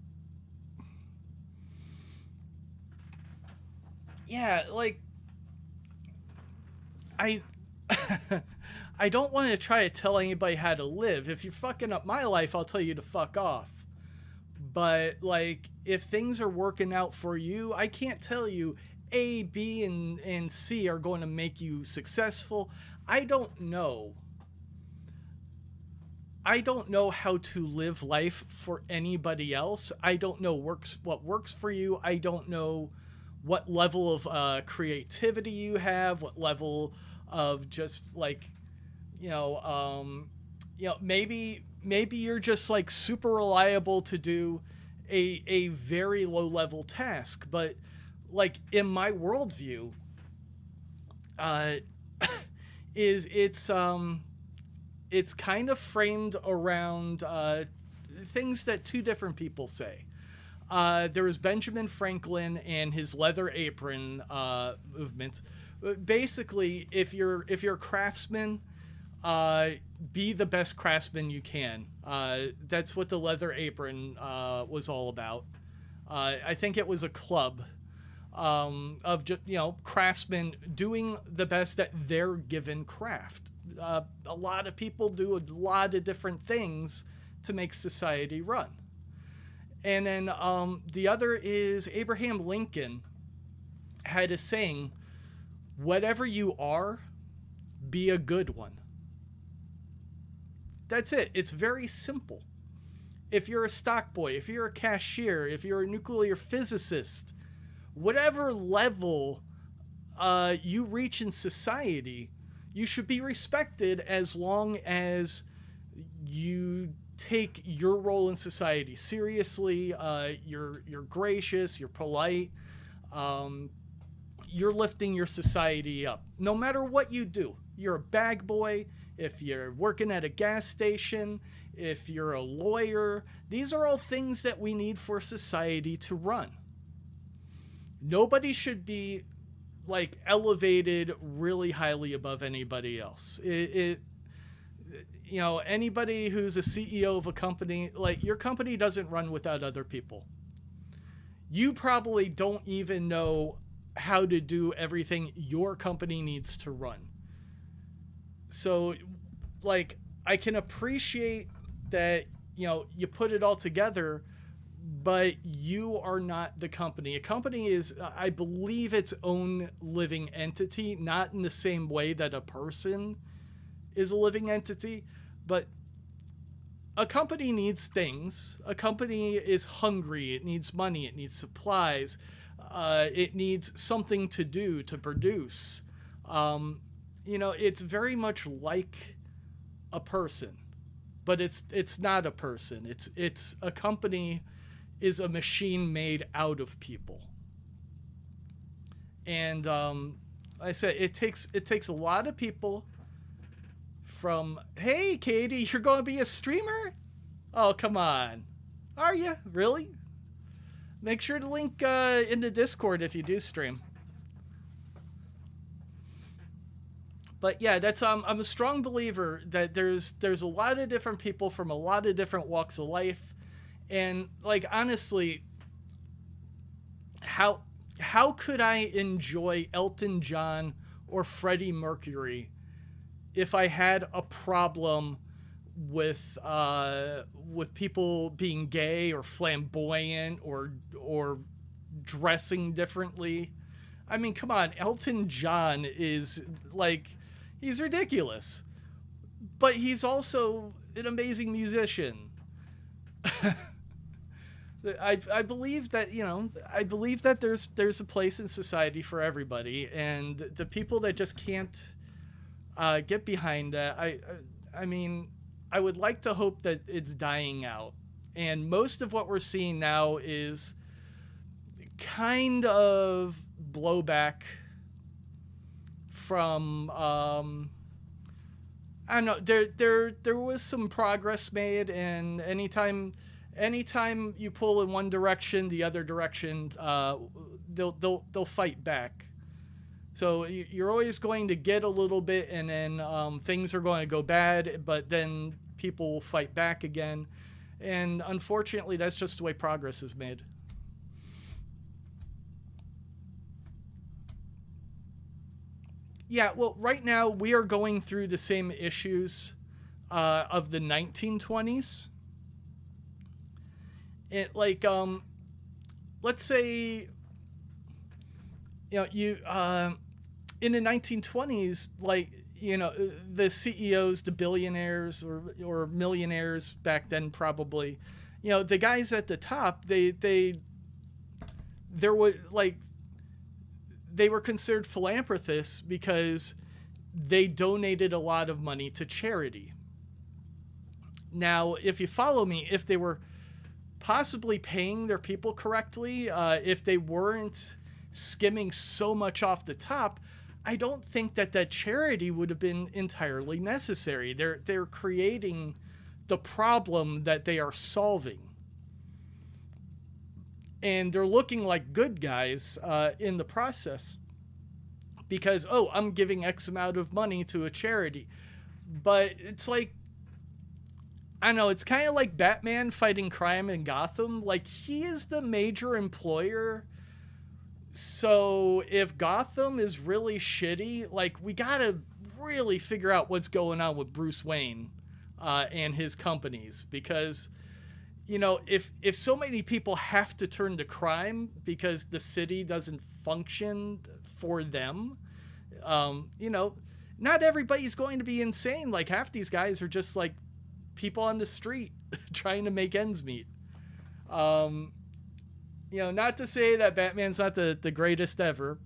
Yeah, like, I don't want to try to tell anybody how to live. If you're fucking up my life, I'll tell you to fuck off. But, like, if things are working out for you, I can't tell you A, B, and C are going to make you successful. I don't know. I don't know how to live life for anybody else. I don't know what works for you. I don't know what level of creativity you have, what level of just like, maybe you're just like super reliable to do a very low level task. But like in my worldview, it's kind of framed around things that two different people say. There was Benjamin Franklin and his leather apron movement. Basically, if you're a craftsman, be the best craftsman you can. That's what the leather apron was all about. I think it was a club of just, craftsmen doing the best at their given craft. A lot of people do a lot of different things to make society run. And then the other is Abraham Lincoln had a saying, whatever you are, be a good one. That's it. It's very simple. If you're a stock boy, if you're a cashier, if you're a nuclear physicist, whatever level you reach in society, you should be respected as long as you take your role in society seriously. You're gracious, you're polite, you're lifting your society up. No matter what you do, you're a bag boy, if you're working at a gas station, if you're a lawyer, these are all things that we need for society to run. Nobody should be like elevated really highly above anybody else. Anybody who's a CEO of a company, like your company doesn't run without other people. You probably don't even know how to do everything your company needs to run. So, like, I can appreciate that, you put it all together, but you are not the company. A company is, I believe, its own living entity, not in the same way that a person is a living entity, but a company needs things. A company is hungry. It needs money. It needs supplies. It needs something to do, to produce. It's very much like a person, but it's not a person. It's a company is a machine made out of people. And I said it takes a lot of people. From, hey, Katie, you're going to be a streamer? Oh, come on. Are you? Really? Make sure to link in the Discord if you do stream. But yeah, that's I'm a strong believer that there's a lot of different people from a lot of different walks of life. And like, honestly, how could I enjoy Elton John or Freddie Mercury if I had a problem with people being gay or flamboyant or dressing differently? I mean, come on, Elton John is like, he's ridiculous, but he's also an amazing musician. I believe that, you know, I believe that there's a place in society for everybody, and the people that just can't get behind that, I mean, I would like to hope that it's dying out. And most of what we're seeing now is kind of blowback from I don't know, there was some progress made, and anytime you pull in one direction, the other direction they'll fight back. So you're always going to get a little bit, and then things are going to go bad, but then people will fight back again. And unfortunately, that's just the way progress is made. Yeah, well, right now we are going through the same issues of the 1920s. It, like, let's say, you know, in the 1920s, like, you know, the CEOs, the billionaires or millionaires back then, probably, you know, the guys at the top, there were, like, they were considered philanthropists because they donated a lot of money to charity. Now, if you follow me, if they were possibly paying their people correctly, if they weren't skimming so much off the top, I don't think that charity would have been entirely necessary. They're creating the problem that they are solving. And they're looking like good guys in the process because, oh, I'm giving X amount of money to a charity. But it's like, I don't know, it's kind of like Batman fighting crime in Gotham. Like, he is the major employer. So if Gotham is really shitty, like, we gotta really figure out what's going on with Bruce Wayne and his companies, because, you know, if so many people have to turn to crime because the city doesn't function for them, you know, not everybody's going to be insane. Like, half these guys are just like people on the street trying to make ends meet. You know, not to say that Batman's not the greatest ever.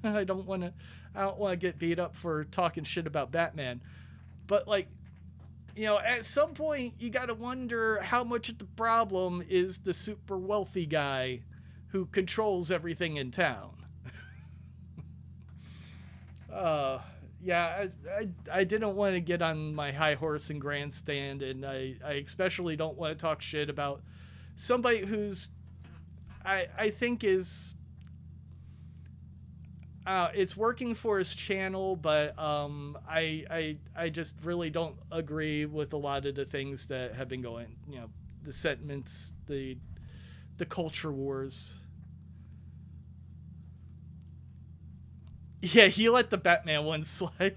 I don't want to get beat up for talking shit about Batman, but, like, you know, at some point you got to wonder how much of the problem is the super wealthy guy who controls everything in town. Yeah, I didn't want to get on my high horse and grandstand, and I especially don't want to talk shit about somebody who's I think is it's working for his channel, but I just really don't agree with a lot of the things that have been going, you know, the sentiments, the culture wars. Yeah, he let the Batman one slide.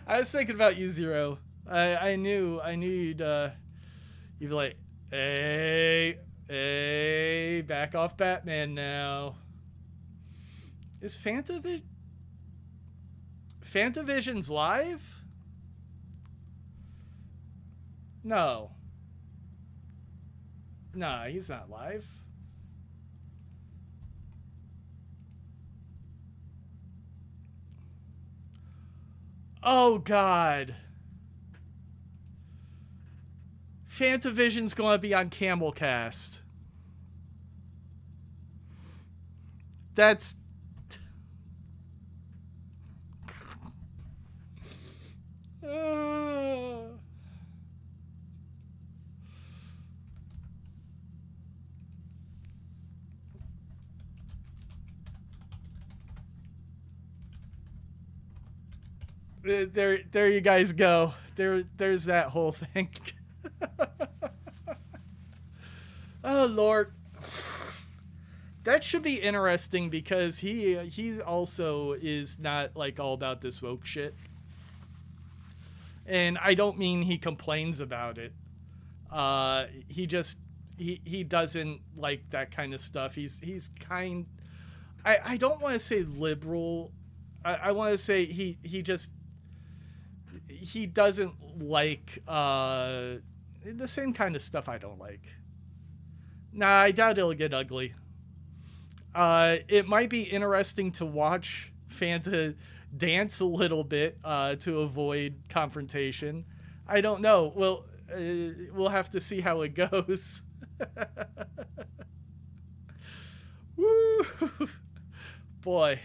I was thinking about you, Zero. I knew you'd be like, hey, back off Batman now. Is Fantavision's live? No. Nah, he's not live. Oh, God. Fantavision's going to be on Camelcast. That's... There you guys go. There's that whole thing. Oh, Lord. That should be interesting because he also is not, like, all about this woke shit. And I don't mean he complains about it. He doesn't like that kind of stuff. He's kind... I don't want to say liberal. I want to say he doesn't like the same kind of stuff I don't like. Nah, I doubt it'll get ugly. It might be interesting to watch Fanta dance a little bit to avoid confrontation. I don't know. We'll have to see how it goes. Woo! Boy,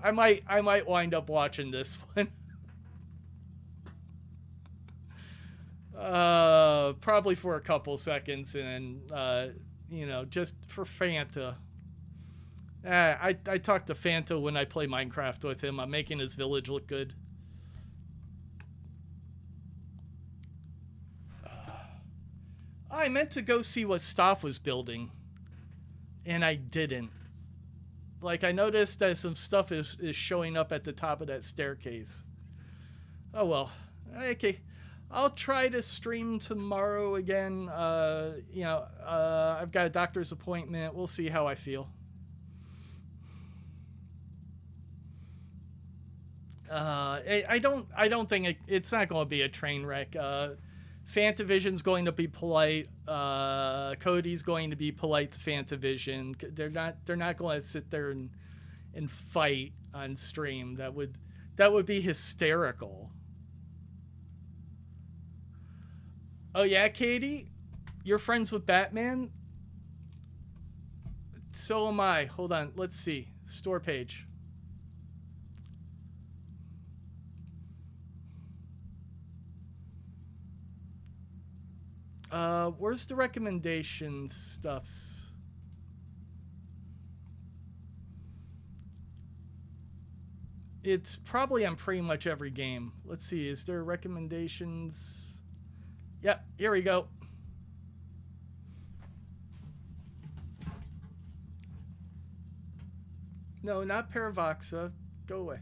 I might wind up watching this one. Probably for a couple seconds, and you know, just for Fanta. I talk to Fanta when I play Minecraft with him. I'm making his village look good. I meant to go see what Staff was building, and I didn't. Like, I noticed that some stuff is showing up at the top of that staircase. Oh well. Okay. I'll try to stream tomorrow again. You know, I've got a doctor's appointment. We'll see how I feel. I don't think it's not going to be a train wreck. Fantavision's going to be polite. Cody's going to be polite to Fantavision. They're not going to sit there and fight on stream. That would be hysterical. Oh yeah, Katie? You're friends with Batman? So am I. Hold on, let's see. Store page. Where's the recommendation stuffs? It's probably on pretty much every game. Let's see, is there recommendations? Yep, here we go. No, not Paravoxa. Go away.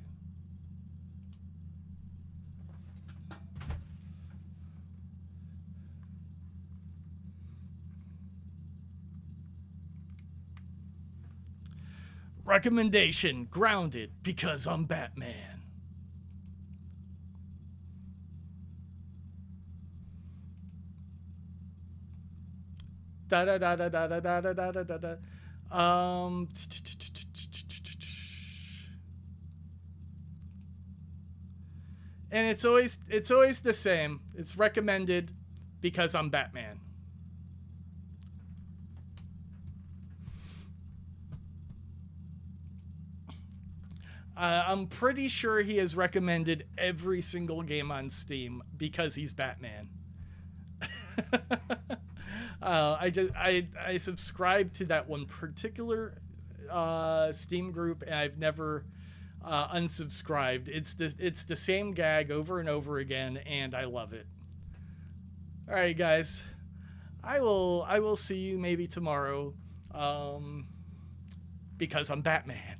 Recommendation, grounded because I'm Batman. Da da da da da da da da da da da. And it's always the same. It's recommended because I'm Batman. I'm pretty sure he has recommended every single game on Steam because he's Batman. I subscribe to that one particular Steam group, and I've never unsubscribed. It's the same gag over and over again, and I love it. All right, guys, I will see you maybe tomorrow, because I'm Batman.